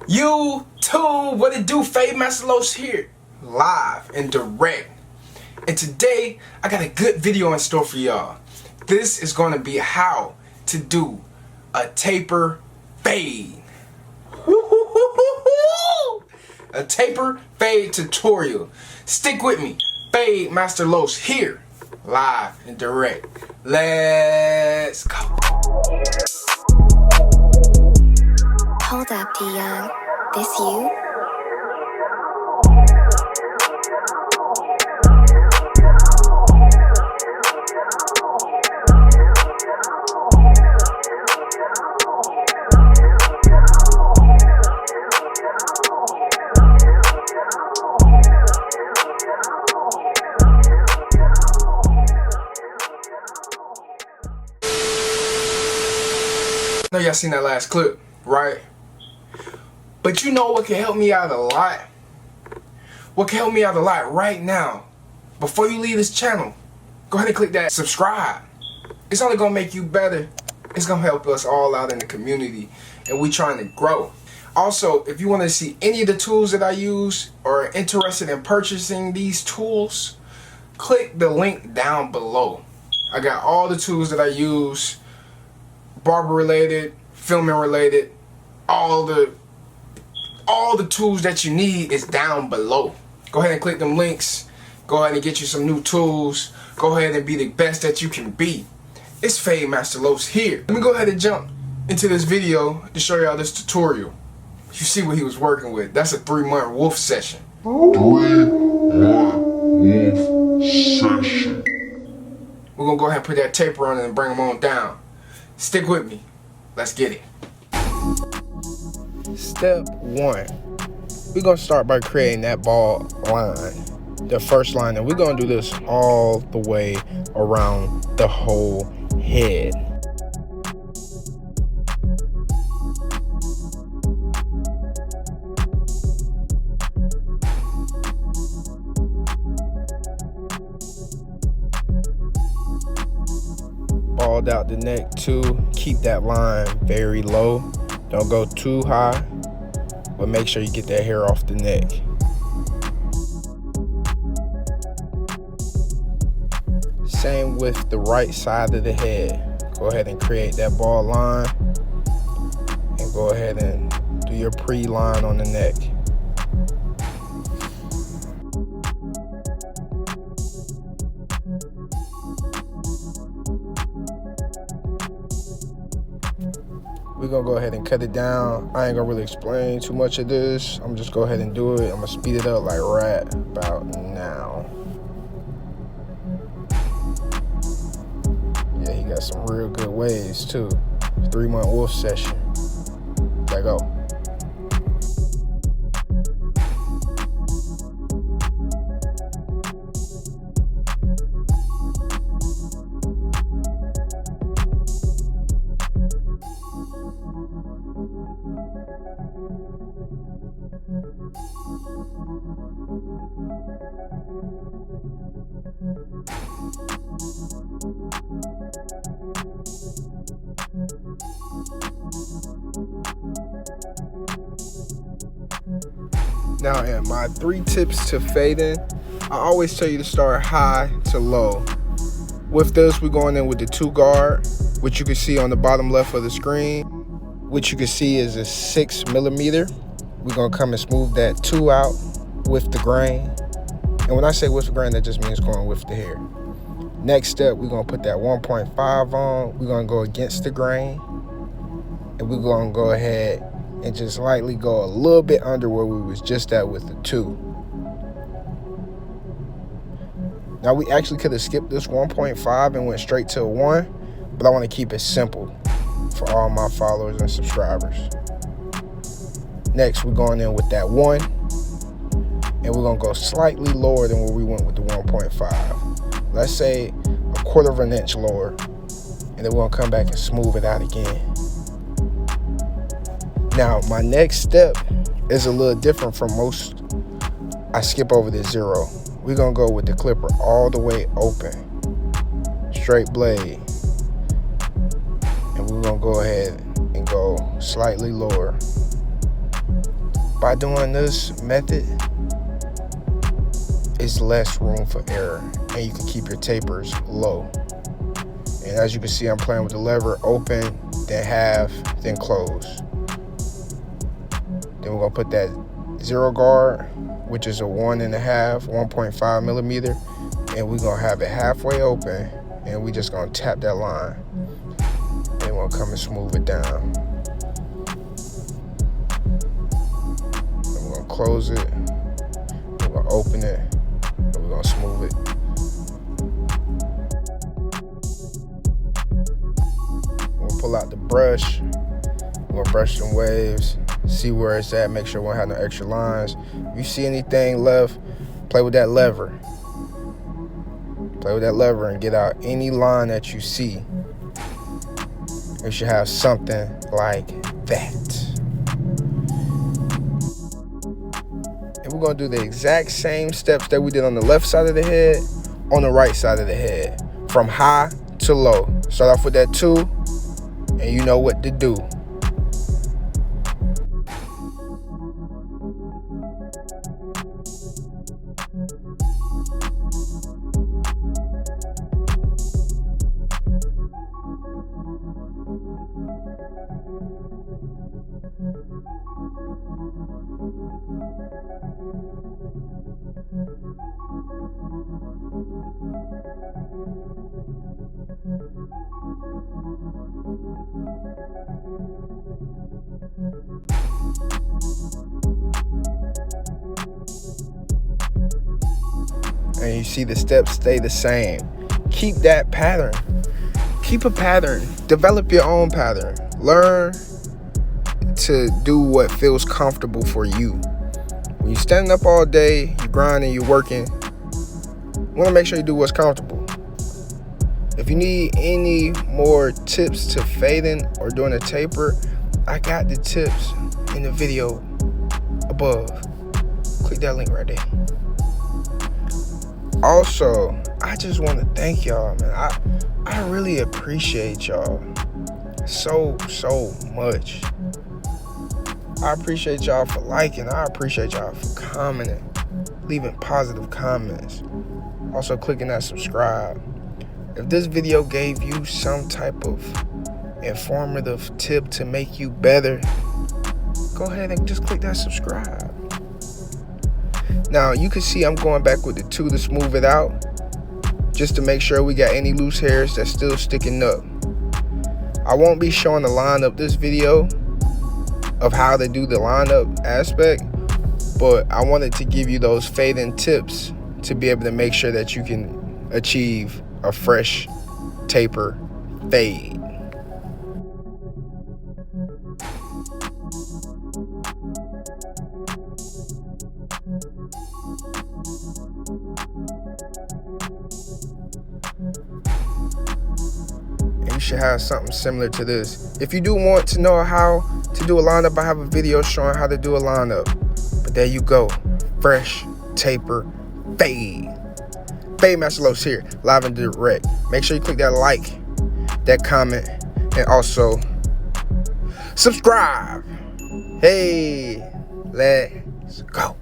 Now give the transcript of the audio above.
YouTube, what it do? FadeMasterLos here, live and direct. And today, I got a good video in store for y'all. This is going to be how to do a taper fade. A taper fade tutorial. Stick with me. FadeMasterLos here, live and direct. Let's go. Hold up, D-Young. This you? I know y'all seen that last clip, right? But you know what can help me out a lot? What can help me out a lot right now? Before you leave this channel, go ahead and click that subscribe. It's only gonna make you better. It's gonna help us all out in the community, and we trying to grow. Also, if you want to see any of the tools that I use or are interested in purchasing these tools, click the link down below. I got all the tools that I use, barber related, filming related, all the tools that you need is down below. Go ahead and click them links. Go ahead and get you some new tools. Go ahead and be the best that you can be. It's FadeMasterLos here. Let me go ahead and jump into this video to show y'all this tutorial. You see what he was working with. That's a 3-month wolf session. 3-month wolf session. We're gonna go ahead and put that taper on it and bring them on down. Stick with me. Let's get it. Step 1. We're gonna start by creating that bald line. The first line, and we're gonna do this all the way around the whole head. Bald out the neck too. Keep that line very low. Don't go too high, but make sure you get that hair off the neck. Same with the right side of the head. Go ahead and create that bald line and go ahead and do your pre-line on the neck. We're gonna go ahead and cut it down. I ain't gonna really explain too much of this. I'm just go ahead and do it. I'm gonna speed it up like right about now. Yeah, he got some real good waves too. 3-month wolf session. Let go. Now, in my 3 tips to fading, I always tell you to start high to low. With this, we're going in with the 2 guard, which you can see on the bottom left of the screen, which you can see is a 6mm. We're gonna come and smooth that 2 out with the grain. And when I say with the grain, that just means going with the hair. Next step, we're gonna put that 1.5 on. We're gonna go against the grain, and we're gonna go ahead and just lightly go a little bit under where we was just at with the 2. Now, we actually could have skipped this 1.5 and went straight to a 1, but I want to keep it simple for all my followers and subscribers. Next, we're going in with that 1, and we're gonna go slightly lower than where we went with the 1.5. Let's say a 1/4 of an inch lower, and then we're gonna come back and smooth it out again. Now, my next step is a little different from most. I skip over the 0. We're gonna go with the clipper all the way open, straight blade, and we're gonna go ahead and go slightly lower. By doing this method, it's less room for error, and you can keep your tapers low. And as you can see, I'm playing with the lever open, then half, then close. Then we're gonna put that zero guard, which is a 1.5 millimeter, and we're gonna have it halfway open, and we just gonna tap that line. And we're gonna come and smooth it down. And we're gonna close it, we're gonna open it, and we're gonna smooth it. We'll pull out the brush, we'll brush some waves, see where it's at, make sure we don't have no extra lines. If you see anything left, play with that lever. Play with that lever and get out any line that you see. You should have something like that. And we're gonna do the exact same steps that we did on the left side of the head, on the right side of the head, from high to low. Start off with that 2, and you know what to do. And you see the steps stay the same. Keep that pattern. Keep a pattern. Develop your own pattern. Learn to do what feels comfortable for you. When you're standing up all day, you're grinding, you're working, you want to make sure you do what's comfortable. If you need any more tips to fading or doing a taper, I got the tips in the video above. Click that link right there. Also, I just want to thank y'all, man. I really appreciate y'all so much. I appreciate y'all for liking. I appreciate y'all for commenting, leaving positive comments. Also clicking that subscribe. If this video gave you some type of informative tip to make you better, go ahead and just click that subscribe. Now you can see I'm going back with the 2 to smooth it out, just to make sure we got any loose hairs that's still sticking up. I won't be showing the lineup this video of how to do the lineup aspect, but I wanted to give you those fading tips to be able to make sure that you can achieve a fresh taper fade. And you should have something similar to this. If you do want to know how to do a lineup, I have a video showing how to do a lineup. But there you go. Fresh taper fade. FadeMasterLos here, live and direct. Make sure you click that like, that comment, and also subscribe. Hey, let's go.